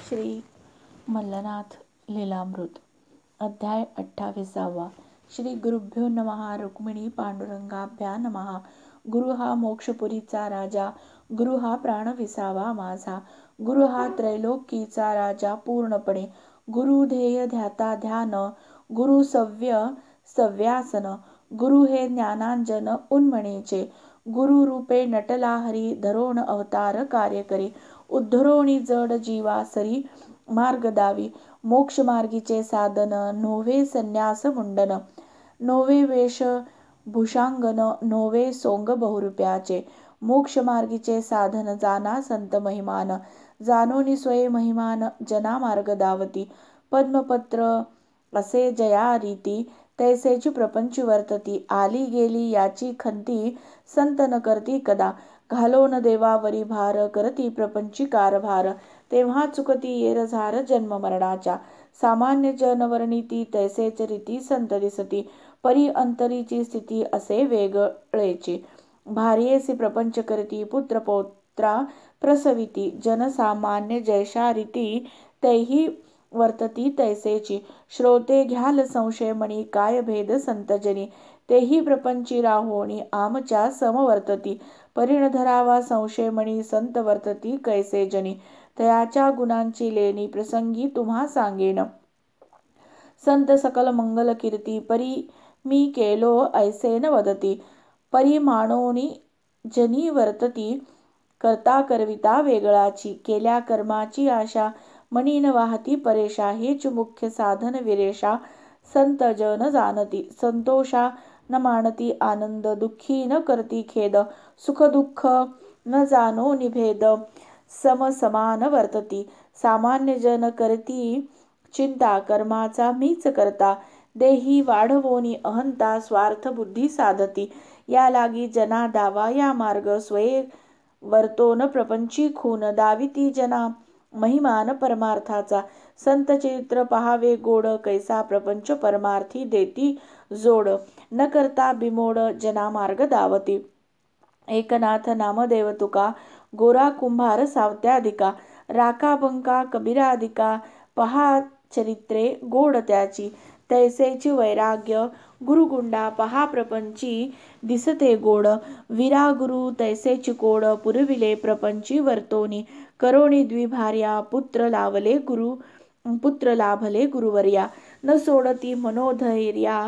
श्री मल्लनाथ लीलामृत अध्याय 28. श्री गुरुभ्यो नमः. रुक्मिणी पांडुरंगाभ्या नमः. गुरु हा मोक्षपुरीचा राजा, गुरु हा प्राण विसावा माझा, गुरु हा त्रैलोकीचा राजा पूर्णपणे, गुरु ध्येय ध्याता ध्यान, गुरु सव्य सव्यासन, गुरु हे ज्ञानांजन उन्मणेचे, गुरु रूपे नटला हरी धरोण अवतार कार्य करी, उद्धरोणी जड जीवा सरी मार्ग दावी, मोक्ष मार्गीचे साधन नोव्हे संन्यास मुंडन, नोव्हे वेश भूषांगन, नोव्हे सोंग बहुरूप्याचे, मोक्ष मार्गीचे साधन जाना संत महिमान, जाणोनी स्वये महिमान जना मार्ग दावती, पद्मपत्र असे जया रीती, तैसेची प्रपंच वर्तती, आली गेली याची खंती संत न करती कदा, घालोन देवावरी भार करती प्रपंची कारभार, तेव्हा चुकती येरझार जन्म मरणाच्या, सामान्य जन वर्णिती तैसेच रीती संत दिसती, परी अंतरीची स्थिती असे वेगळेची, भार्येसी प्रपंच करती पुत्र पौत्रा प्रसविती, जनसामान्य जैशा रीती तैही वर्तती तैसेची, श्रोते घ्याल संशय मणी काय भेद संतजनी, तेही प्रपंची राहोणी आमच्या समवर्तती, परिण धरावा संशय मणी संत वर्तती कैसे जनी, तयाच्या गुणांची लेणी प्रसंगी तुम्हा सांगेन, संत सकल मंगल कीर्ती परी मी केलो ऐसे न वदती, परी मानोनी जनी वर्तती करता करविता वेगळाची, केल्या कर्माची आशा मनी न वाहती परेशा, हेच मुख्य साधन विरेशा संत जन जाणती, संतोषा न मानती आनंद, दुःखी न करती खेद, सुख दुःख न जाणो निभेद, समसमान वर्तती, सामान्य जन करती चिंता कर्माचा मीच करता, देही वाढवोनी अहंता स्वार्थ बुद्धी साधती, या लागी जना दावा या मार्ग स्वये वर्तोन प्रपंची खून, दाविती जना महिमान परमार्थाचा, संत चरित्र पहावे गोड, कैसा प्रपंच परमार्थी देती जोड, न करता बिमोड जना मार्ग दावती, एकनाथ नामदेव तुका, गोरा कुंभार सावत्याधिका, राका बंका कबीराधिका, पहा चरित्रे गोड त्याची, तैसेची वैराग्य गुरुगुंडा पहा प्रपंची दिसते गोड, वीरा गुरु तैसेची कोड, पुरविले प्रपंची वर्तोनी, करोणी द्विभार्या पुत्र लाभले गुरुवर्या, न सोडती मनोधैर्या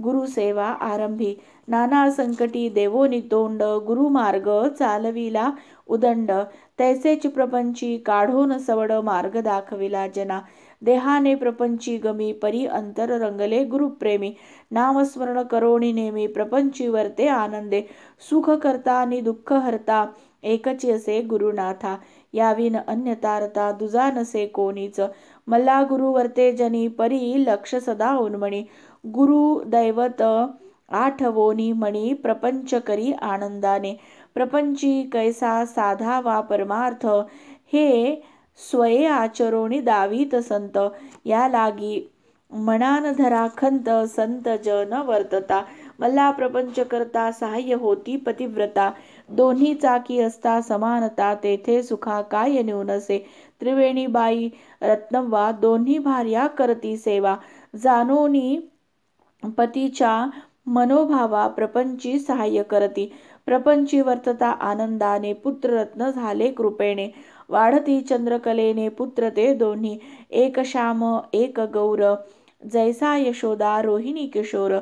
गुरुसेवा आरंभी, नाना संकटी देवोनी तोंड, गुरुमार्ग चालविला उदंड, तैसेच प्रपंची काढोन सवड मार्ग दाखविला जना, देहाने प्रपंची गमी परी अंतर रंगले गुरुप्रेमी, नामस्मरण करोणी नेमी प्रपंची वर्ते आनंदे, सुख करता आणि दुःख हरता एकची असे गुरुनाथा, याविन अन्य तारता दुजा नसे कोणीच, मल्ला गुरु वर्ते जनी परी लक्ष सदा उन्मणी, गुरु दैवत आठवोनी मणी प्रपंच करी आनंदाने, प्रपंची कैसा साधावा परमार्थ हे स्वये आचरोणी दावीत संत, या लागी मनान धरा खंत संत जन वर्तता, मल्ला प्रपंच करता सहाय्य होती पतिव्रता, दोन्ही चाकी असता समानता तेथे सुखा काय न्यूनसे, त्रिवेणी बाई रत्नव्वा दोन्ही भार्या करती सेवा, जाणोनी पतीच्या मनोभावा प्रपंची सहाय्य करती, प्रपंची वर्तता आनंदाने, पुत्ररत्न झाले कृपेने, वाढती चंद्रकलेने पुत्र ते दोन्ही, एक श्याम एक गौर, जैसा यशोदा रोहिणी किशोर,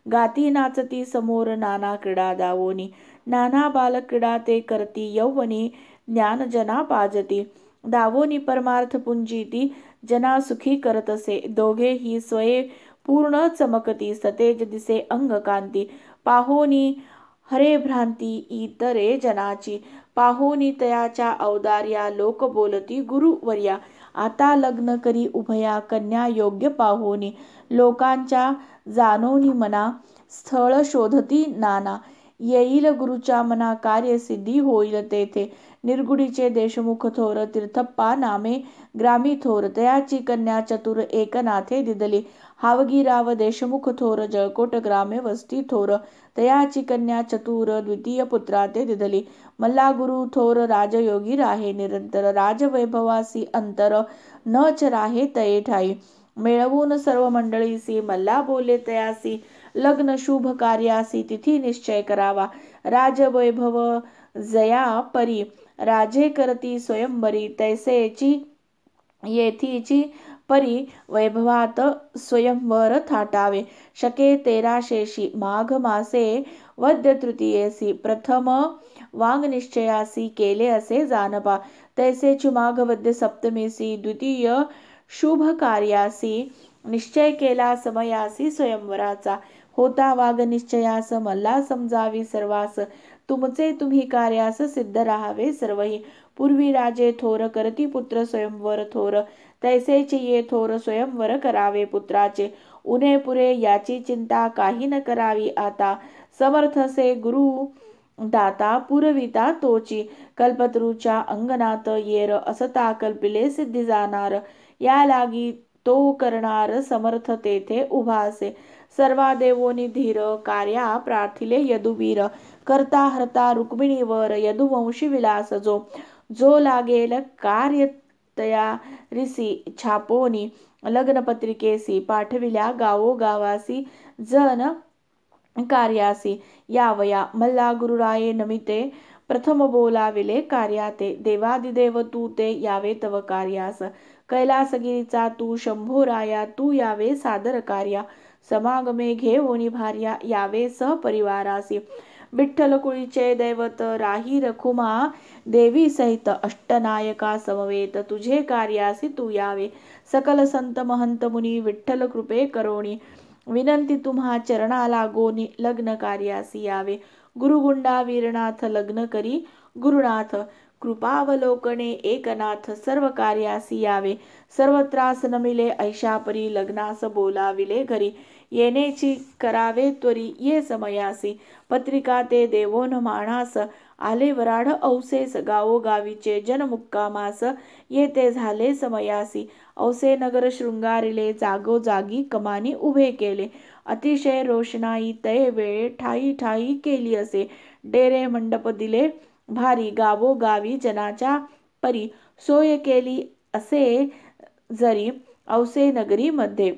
गाती नाचती समोर नाना क्रीडा दावोनी, नाना बालक्रीडा ते करती यौवनी, ज्ञान जना पाजती, दावोनी परमार्थ पुंजीती जना सुखी करतसे, दोघे ही स्वये पूर्ण चमकती, सतेज दिसे अंग कांती, पाहोनी हरे भ्रांती इतरे जनाची, पाहोनी तयाच्या औदार्या लोक बोलती गुरुवर्या, आता लग्न करी उभया कन्या योग्य पाहोनी, लोकांच्या जाणोनी मना स्थळ शोधती नाना, येईल गुरुच्या मना कार्य सिद्धी होईल तेथे, निरगुडीचे देशमुख थोर तीर्थप्पा नामे ग्रामी थोर तयाची कन्या चतुर एकनाथे दिदली हावगीराव देशमुख थोर जळकोट ग्रामे वस्ती थोर तयाची कन्या चतुर द्वितीय पुत्रा ते दिदली मल्ला गुरु थोर राजयोगी राहे निरंतर राजवैभवासी अंतर नच राहे तये ठाई मिळवून सर्व मंडळीसी मल्ला बोले तयासी लग्न शुभ कार्यासी तिथी निश्चय करावा राजवैभव जया परी राजे करती स्वयंवरी तैसेची येथीची परी वैभवात स्वयंवर थाटावे शके 1300 माघ मासे वद्य तृतीयेसी प्रथम वांग निश्चयासी केले असे जानपा तैसेची माघ वद्य सप्तमीसी द्वितीय शुभ कार्यासी निश्चय केला समयासी स्वयंवराचा होता वाघ निश्चयास मल्ला समजावी सर्वास तुमचे तुम्ही कार्यास सिद्ध राहावे सर्वही पूर्वी राजे थोर करती पुत्र स्वयंवर थोर तैसेचे ये थोर स्वयंवर करावे पुत्राचे उन्हे पुरे याची चिंता काही न करावी आता समर्थसे गुरु दाता पुरविता तोची कल्पतरूच्या अंगणात येर असता कल्पिले सिद्धी जाणार या लागी तो करणार समर्थ तेथे उभा असे सर्वा देवोनी धीर कार्या प्रार्थिले यदुवीर करता हरता रुक्मिणीवर यदुवंशी विलास जो जो लागेल कार्य तयारीसी छापोनी लग्नपत्रिकेसी पाठविल्या गावोगावासी जन कार्यासी यावया मल्ला गुरुराये नमिते प्रथम बोलाविले कार्याते देवादिदेव तू ते यावे तव कार्यास कैलासगिरीचा तू शंभोराया तू यावे सादर कार्या समागमे घेऊनी भार्या यावे सहपरिवारासी विठ्ठल कुळीचे दैवत राही रखुमा देवी सहित अष्टनायका समवेत तुझे कार्यासी तू यावे सकल संत महंत मुनी विठ्ठल कृपे करोणी विनंती तुम्हा चरणा गोनी लग्न कार्यासी यावे गुरुगुंडा वीरनाथ लग्न करी गुरुनाथ कृपावलोकने एकनाथ सर्व कार्यासी यावे सर्व त्रास नमिले ऐशापरी लग्नास बोलाविले घरी येनेची करावे त्वरी ये समयासी पत्रिका ते देवोन मानास आले वराड औसेस गावोगावीचे जनमुक्कामास येते झाले समयासी औसे नगर शृंगारिले जागोजागी कमानी उभे केले अतिशय रोषणाई तय वेळे ठाई ठाई केली असे डेरे मंडप दिले भारी गावोगावी जनाच्या परी सोय केली असे जरी औसे नगरीमध्ये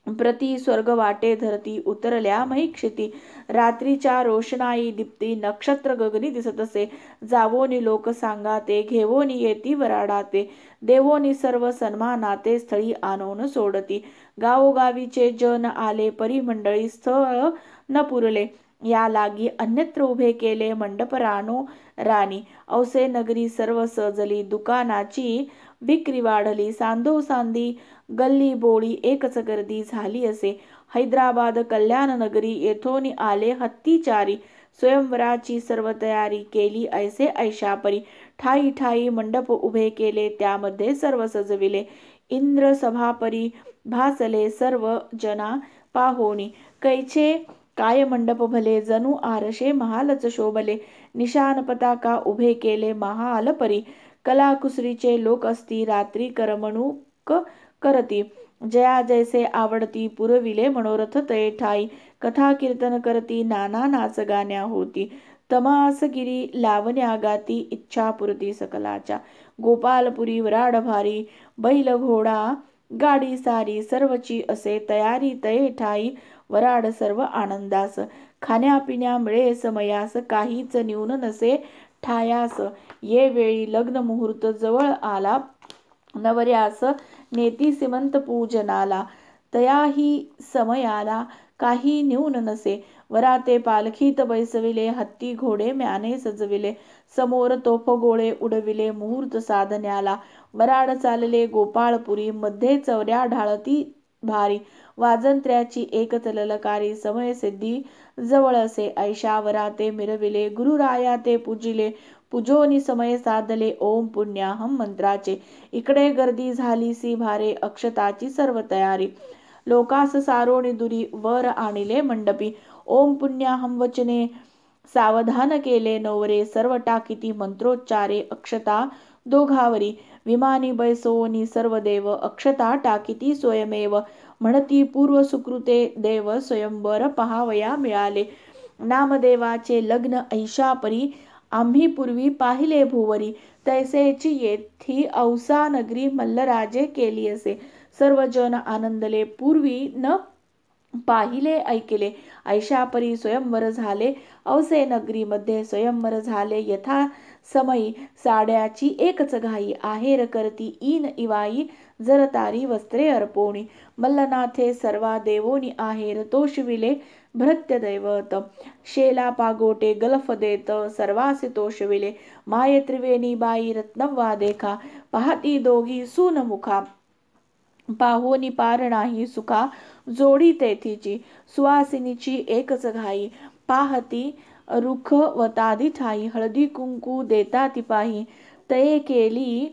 प्रति स्वर्ग वाटे धरती उतरल्या महिक्षिती रात्रीच्या रोषणाई दीप्ती नक्षत्र गगनी दिसत असे जावोनी लोक सांगाते घेवोनी येती वराडाते देवोनी सर्व सन्मानाते स्थळी आणून सोडती गावोगावीचे जन आले परिमंडळी स्थळ न पुरले या लागी अन्यत्र उभे केले मंडप रानो राणी औसे नगरी सर्व सजली दुकानाची विक्री वाढली सांदोसांदी गल्ली बोळी एकच गर्दी झाली असे हैदराबाद कल्याण नगरी येथून आले हत्तीचारी स्वयंवराची सर्व तयारी केली ऐसे ऐशापरी ठाई ठाई मंडप उभे केले त्यामध्ये सर्व सजविले इंद्र सभापरी भासले सर्व जना पाहोनी कैचे काय मंडप भले जणू आरशे महालच शोभले निशान पताका उभे केले महाल परी कलाकुसरीचे लोक असती रात्री करमणूक करती जया जैसे आवडती पुरविले मनोरथ तये ठाई कथा कीर्तन करती नाना नाच गाण्या होती तमासगिरी लावण्या गाती इच्छा पुरती सकलाच्या गोपालपुरी वराड भारी बैल घोडा गाडी सारी सर्वची असे तयारी तये ठाई वराड सर्व आनंदास खाण्यापिण्या मिळे समयास काहीच न्यून नसे ठायास ये वेळी लग्न मुहूर्त जवळ आला नवऱ्यास नेती सीमंत पूजनाला तयाही समयाला काही न्यून नसे वराते पालखीत बैसविले हत्ती घोडे म्याने सजविले समोर तोफ गोळे उडविले मुहूर्त साधण्याला वराड चालले गोपाळपुरी मध्ये चौऱ्या ढाळती भारी वाजंत्र्याची एकच ललकारी समय सिद्धी जवळ असे ऐशावरा ते मिरविले गुरुराया ते पूजिले पूजोनी समय साधले ओम पुण्याहम मंत्राचे इकडे गर्दी झाली सी भारे अक्षताची सर्व तयारी लोकास सारोणी दुरी वर आणिले मंडपी ओम पुण्याहम वचने सावधान केले नवरे सर्व टाकीती मंत्रोच्चारे अक्षता दोघावरी विमानी बैसोनी सर्व देव अक्षता टाकीती स्वयमेव म्हणती पूर्व सुकृते देव स्वयंवर पहावया मिळाले नामदेवाचे लग्न ऐशापरी आम्ही पूर्वी पाहिले भुवरी तैसेची येथी औसा नगरी मल्लराजे केली असे सर्वजन आनंदले पूर्वी न पाहिले ऐकले ऐशापरी स्वयंवर झाले औसे नगरीमध्ये स्वयंवर झाले यथा समयी साड्याची एकच घाई आहेर करती ईन इवाई जरतारी वस्त्रे अर्पोणी मल्लनाथे सर्वा देवोनी आहेर तोषविले भृत्य दैवत शेला पागोटे गलफ देत सर्वासी तोषविले माये त्रिवेणी बाई रत्नवा देखा पाहती दोघी सून मुखा पाहोनी पार नाही सुखा जोडी तेथीची सुवासिनीची एकच घाई पाहती रुख वतादी ठाई हळदी कुंकू देता ती पाही तये केली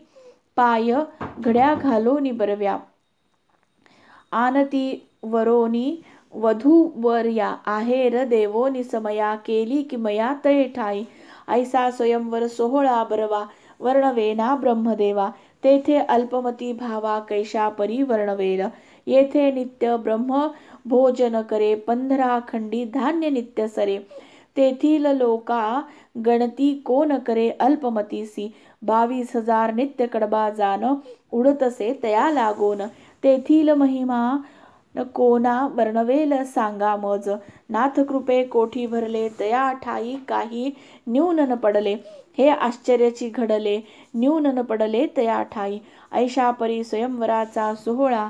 पाय घड्या घालोनी बरव्या आनती वरोनी वधूवर्या आहेर देवोनी समया केली किमया तये ठाई ऐसा स्वयंवर सोहळा बरवा वर्णवेना ब्रह्मदेवा तेथे अल्पमती भावा कैशापरी वर्णवेल येथे नित्य ब्रह्म भोजन करे 15 खंडी धान्य नित्य सरे तेथील लोका गणती कोण करे अल्पमतीसी 22,000 नित्य कडबा जान उडतसे तया लागोन तेथील महिमा कोणा वर्णवेल सांगा मज नाथ कृपे कोठी भरले तया ठाई काही न्यून न पडले हे आश्चर्याची घडले न्यून न पडले तया ठाई ऐशापरी स्वयंवराचा सोहळा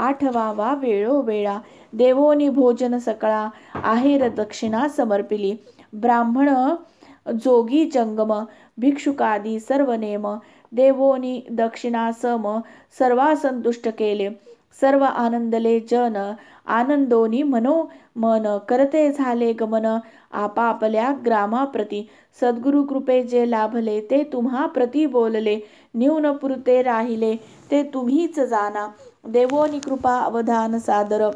8वा वेळोवेळा देवोनी भोजन सकळा आहेर दक्षिणा समर्पिली ब्राह्मण जोगी जंगम भिक्षुकादी सर्व नेम देवोनी दक्षिणा सम सर्वा संतुष्ट केले सर्व आनंदले जन आनंदोनी मनोमन करते झाले गमन आपापल्या ग्रामाप्रती सद्गुरु कृपे जे लाभले ते तुम्हा प्रती बोलले न्यून पुरते राहिले ते तुम्हीच जाना देवोनी कृपा अवधान सादर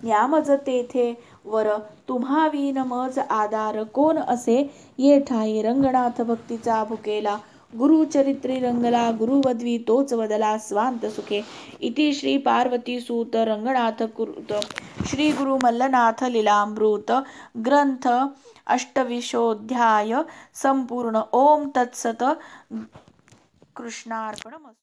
न्यामज तेथे वर तुम्हा विन मज आधार कोण असे ये ठाई रंगनाथ भक्तीचा भुकेला गुरुचरित्री रंगला गुरुवद्वी तोच वदला स्वांत सुखे इति श्री पार्वती सूत रंगनाथ कृत श्री गुरु मल्लनाथ लीलामृत ग्रंथ अष्टविशोऽध्याय संपूर्ण ओम तत्सत कृष्णार्पणमस्तु।